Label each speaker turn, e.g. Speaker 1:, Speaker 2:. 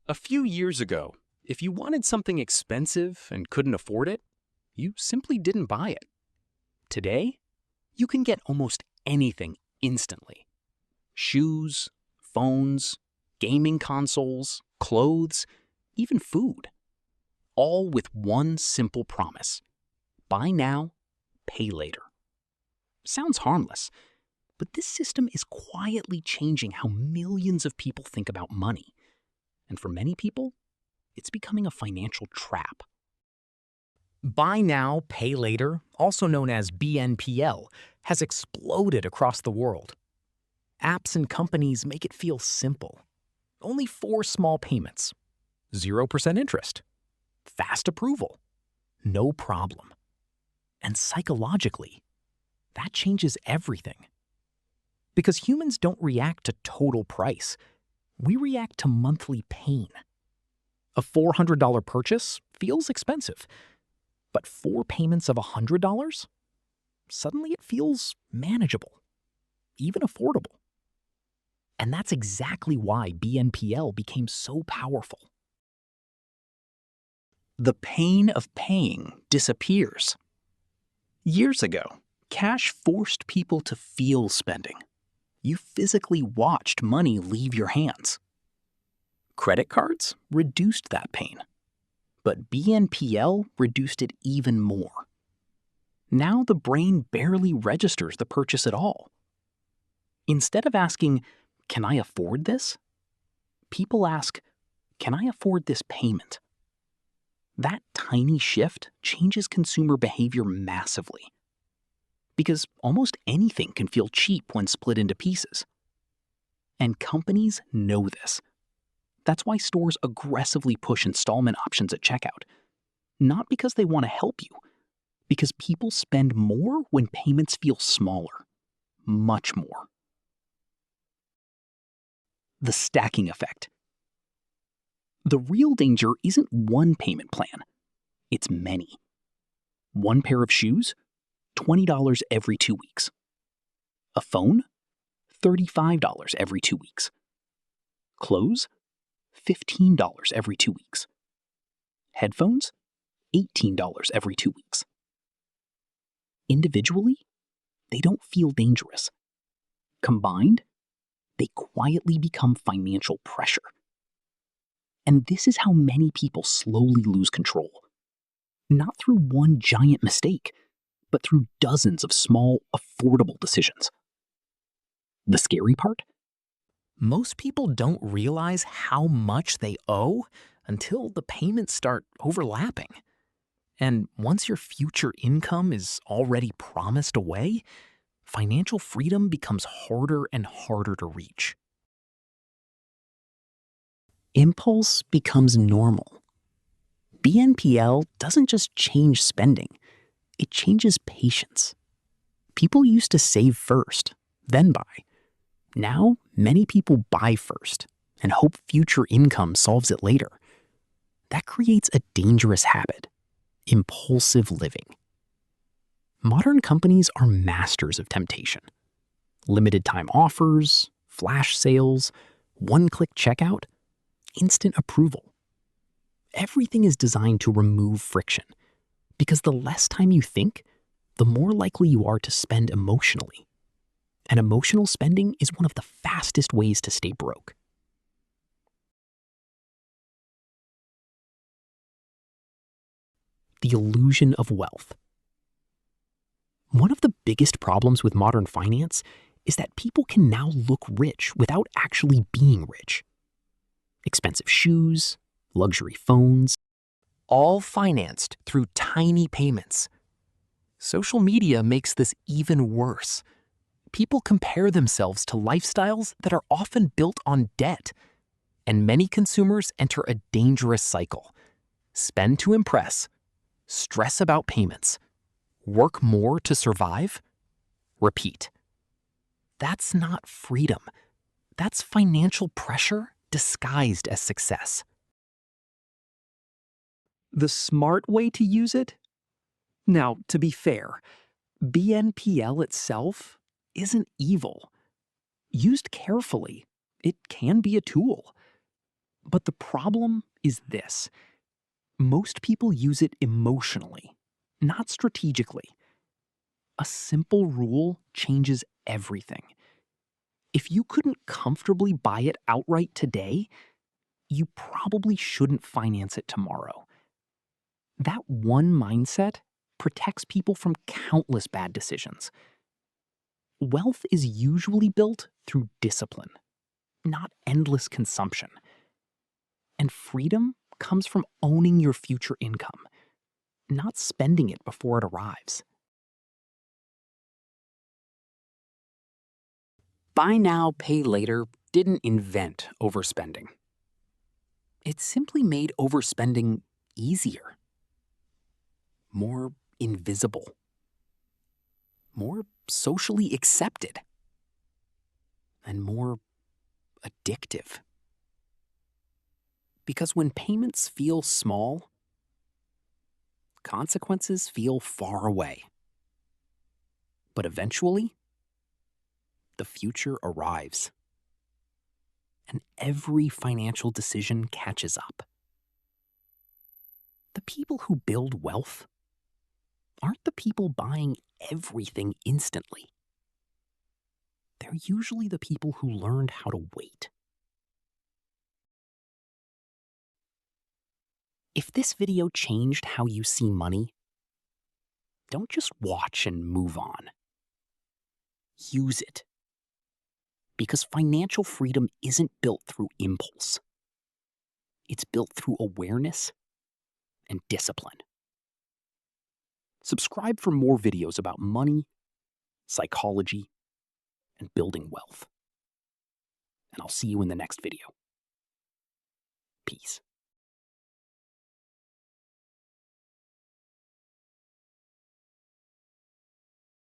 Speaker 1: A few years ago, if you wanted something expensive and couldn't afford it, you simply didn't buy it. Today, you can get almost anything instantly. Shoes, phones, gaming consoles, clothes, even food. All with one simple promise: buy now, pay later. Sounds harmless, but this system is quietly changing how millions of people think about money. And for many people, it's becoming a financial trap. Buy now, pay later, also known as BNPL, has exploded across the world. Apps and companies make it feel simple. Only 4 small payments, 0% interest, fast approval, no problem. And psychologically, that changes everything. Because humans don't react to total price. We react to monthly pain. A $400 purchase feels expensive, but 4 payments of $100? Suddenly it feels manageable, even affordable. And that's exactly why BNPL became so powerful. The pain of paying disappears. Years ago, cash forced people to feel spending. You physically watched money leave your hands. Credit cards reduced that pain, but BNPL reduced it even more. Now the brain barely registers the purchase at all. Instead of asking, "Can I afford this?" people ask, "Can I afford this payment?" That tiny shift changes consumer behavior massively. Because almost anything can feel cheap when split into pieces. And companies know this. That's why stores aggressively push installment options at checkout. Not because they want to help you, because people spend more when payments feel smaller. Much more. The stacking effect. The real danger isn't one payment plan. It's many. One pair of shoes? $20 every 2 weeks. A phone? $35 every 2 weeks. Clothes? $15 every 2 weeks. Headphones? $18 every 2 weeks. Individually, they don't feel dangerous. Combined, they quietly become financial pressure. And this is how many people slowly lose control. Not through one giant mistake, but through dozens of small, affordable decisions. The scary part? Most people don't realize how much they owe until the payments start overlapping. And once your future income is already promised away, financial freedom becomes harder and harder to reach. Impulse becomes normal. BNPL doesn't just change spending, it changes patience. People used to save first, then buy. Now, many people buy first and hope future income solves it later. That creates a dangerous habit: impulsive living. Modern companies are masters of temptation. Limited time offers, flash sales, one-click checkout, instant approval. Everything is designed to remove friction, because the less time you think, the more likely you are to spend emotionally. And emotional spending is one of the fastest ways to stay broke. The illusion of wealth. One of the biggest problems with modern finance is that people can now look rich without actually being rich. Expensive shoes, luxury phones, all financed through tiny payments. Social media makes this even worse. People compare themselves to lifestyles that are often built on debt, and many consumers enter a dangerous cycle. Spend to impress, stress about payments, work more to survive, repeat. That's not freedom. That's financial pressure disguised as success. The smart way to use it? Now, to be fair, BNPL itself isn't evil. Used carefully, it can be a tool. But the problem is this. Most people use it emotionally, not strategically. A simple rule changes everything. If you couldn't comfortably buy it outright today, you probably shouldn't finance it tomorrow. That one mindset protects people from countless bad decisions. Wealth is usually built through discipline, not endless consumption. And freedom comes from owning your future income, not spending it before it arrives. Buy now, pay later didn't invent overspending. It simply made overspending easier, more invisible, more socially accepted, and more addictive. Because when payments feel small, consequences feel far away. But eventually, the future arrives. And every financial decision catches up. The people who build wealth aren't the people buying everything instantly. They're usually the people who learned how to wait. If this video changed how you see money, don't just watch and move on. Use it. Because financial freedom isn't built through impulse. It's built through awareness and discipline. Subscribe for more videos about money, psychology, and building wealth. And I'll see you in the next video. Peace.